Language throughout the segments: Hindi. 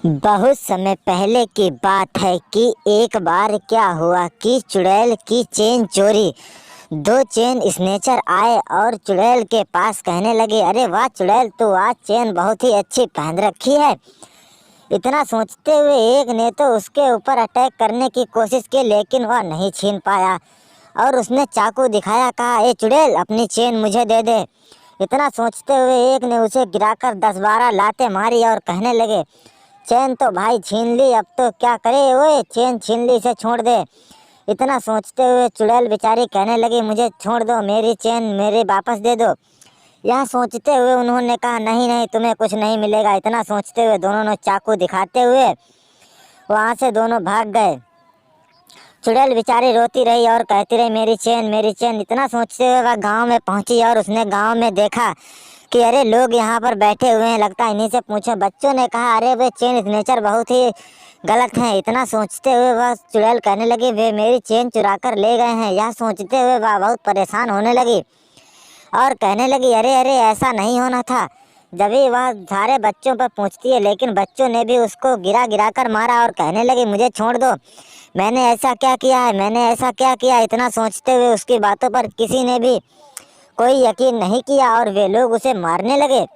बहुत समय पहले की बात है कि एक बार क्या हुआ कि चुड़ैल की चेन चोरी। दो चेन स्नेचर आए और चुड़ैल के पास कहने लगे, अरे वाह चुड़ैल, तो आज चेन बहुत ही अच्छी पहन रखी है। इतना सोचते हुए एक ने तो उसके ऊपर अटैक करने की कोशिश की, लेकिन वह नहीं छीन पाया और उसने चाकू दिखाया, कहा, ए चुड़ैल, अपनी चेन मुझे दे दे। इतना सोचते हुए एक ने उसे गिराकर 10-12 लातें मारी और कहने लगे, चैन तो भाई छीन ली, अब तो क्या करे, ओए चैन छीन ली, इसे छोड़ दे। इतना सोचते हुए चुड़ैल बेचारी कहने लगी, मुझे छोड़ दो, मेरी चैन मेरे वापस दे दो। यह सोचते हुए उन्होंने कहा, नहीं नहीं, तुम्हें कुछ नहीं मिलेगा। इतना सोचते हुए दोनों ने चाकू दिखाते हुए वहाँ से दोनों भाग गए। चुड़ैल बेचारी रोती रही और कहती रही, मेरी चैन मेरी चैन। इतना सोचते हुए वह गांव में पहुंची और उसने गांव में देखा कि अरे लोग यहाँ पर बैठे हुए हैं, लगता है इन्हीं से पूछे। बच्चों ने कहा, अरे वे चेन नेचर बहुत ही गलत है। इतना सोचते हुए वह चुड़ैल कहने लगी, वे मेरी चेन चुरा कर ले गए हैं। यह सोचते हुए वह बहुत परेशान होने लगी और कहने लगी, अरे अरे, ऐसा नहीं होना था। जब भी वह सारे बच्चों पर पूछती है, लेकिन बच्चों ने भी उसको गिरा गिरा कर मारा और कहने लगी, मुझे छोड़ दो, मैंने ऐसा क्या किया है, मैंने ऐसा क्या किया। इतना सोचते हुए उसकी बातों पर किसी ने भी कोई यकीन नहीं किया और वे लोग उसे मारने लगे।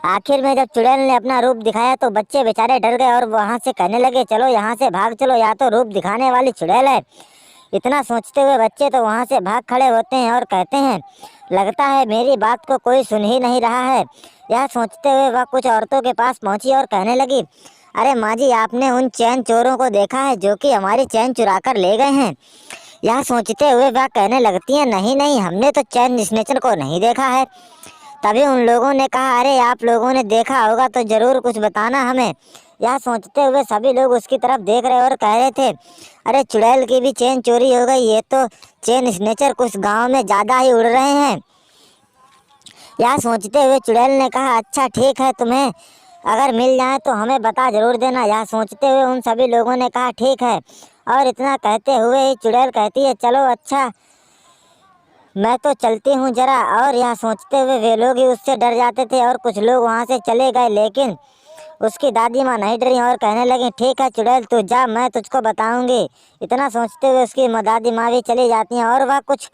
आखिर में जब चुड़ैल ने अपना रूप दिखाया तो बच्चे बेचारे डर गए और वहां से कहने लगे, चलो यहाँ से भाग चलो, या तो रूप दिखाने वाली चुड़ैल है। इतना सोचते हुए बच्चे तो वहां से भाग खड़े होते हैं और कहते हैं, लगता है मेरी बात को कोई सुन ही नहीं रहा है। यह सोचते हुए वह कुछ औरतों के पास पहुंची और कहने लगी, अरे माँ जी, आपने उन चैन चोरों को देखा है जो कि हमारी चैन चुरा कर ले गए हैं। यह सोचते हुए वह कहने लगती है, नहीं नहीं, हमने तो चैन स्नेचर को नहीं देखा है। तभी उन लोगों ने कहा, अरे आप लोगों ने देखा होगा तो जरूर कुछ बताना हमें। यह सोचते हुए सभी लोग उसकी तरफ देख रहे और कह रहे थे, अरे चुड़ैल की भी चैन चोरी हो गई, ये तो चैन स्नेचर कुछ गांव में ज़्यादा ही उड़ रहे हैं। यह सोचते हुए चुड़ैल ने कहा, अच्छा ठीक है, तुम्हें अगर मिल जाए तो हमें बता जरूर देना। यह सोचते हुए उन सभी लोगों ने कहा, ठीक है। और इतना कहते हुए ही चुड़ैल कहती है, चलो अच्छा, मैं तो चलती हूँ जरा। और यह सोचते हुए वे लोग ही उससे डर जाते थे और कुछ लोग वहाँ से चले गए, लेकिन उसकी दादी माँ नहीं डरी और कहने लगी, ठीक है चुड़ैल, तू जा, मैं तुझको बताऊंगी। इतना सोचते हुए उसकी दादी माँ भी चली जाती हैं और वह कुछ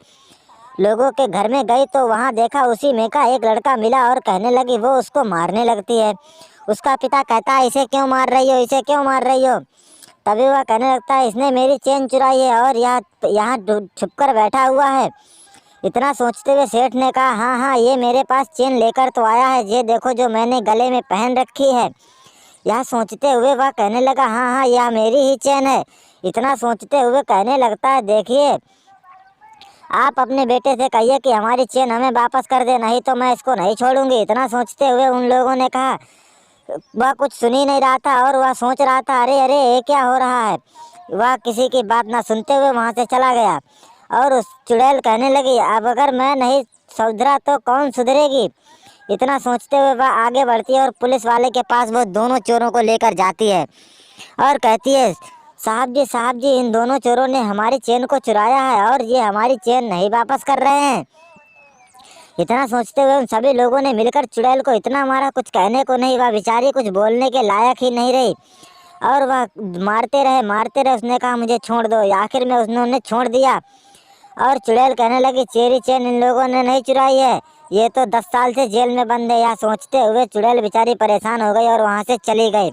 लोगों के घर में गई तो वहाँ देखा उसी में का एक लड़का मिला और कहने लगी, वो उसको मारने लगती है। उसका पिता कहता है, इसे क्यों मार रही हो, इसे क्यों मार रही हो। तभी वह कहने लगता है, इसने मेरी चैन चुराई है और यहाँ छुप कर बैठा हुआ है। इतना सोचते हुए सेठ ने कहा, हाँ हाँ, ये मेरे पास चेन लेकर तो आया है, ये देखो जो मैंने गले में पहन रखी है। यह सोचते हुए वह कहने लगा, हाँ हाँ, यह मेरी ही चेन है। इतना सोचते हुए कहने लगता है, देखिए, आप अपने बेटे से कहिए कि हमारी चेन हमें वापस कर दे, नहीं तो मैं इसको नहीं छोड़ूंगी। इतना सोचते हुए उन लोगों ने कहा, वह कुछ सुन ही नहीं रहा था और वह सोच रहा था, अरे अरे, ये क्या हो रहा है। वह किसी की बात ना सुनते हुए वहाँ से चला गया और उस चुड़ैल कहने लगी, अब अगर मैं नहीं सुधरा तो कौन सुधरेगी। इतना सोचते हुए वह आगे बढ़ती है और पुलिस वाले के पास वो दोनों चोरों को लेकर जाती है और कहती है, साहब जी, इन दोनों चोरों ने हमारी चेन को चुराया है और ये हमारी चेन नहीं वापस कर रहे हैं। इतना सोचते हुए उन सभी लोगों ने मिलकर चुड़ैल को इतना मारा, कुछ कहने को नहीं, वह बेचारी कुछ बोलने के लायक ही नहीं रही और वह मारते रहे। उसने कहा, मुझे छोड़ दो। आखिर में उन्होंने छोड़ दिया और चुड़ैल कहने लगी, चेरी चैन इन लोगों ने नहीं चुराई है, ये तो 10 साल से जेल में बंद है। यह सोचते हुए चुड़ैल बेचारी परेशान हो गई और वहाँ से चली गई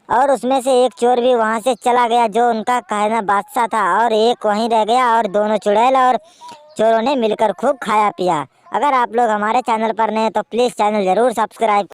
और उसमें से एक चोर भी वहाँ से चला गया जो उनका कहना बादशाह था और एक वहीं रह गया और दोनों चुड़ैल और चोरों ने मिलकर खूब खाया पिया। अगर आप लोग हमारे चैनल पर नए हैं तो प्लीज़ चैनल ज़रूर सब्सक्राइब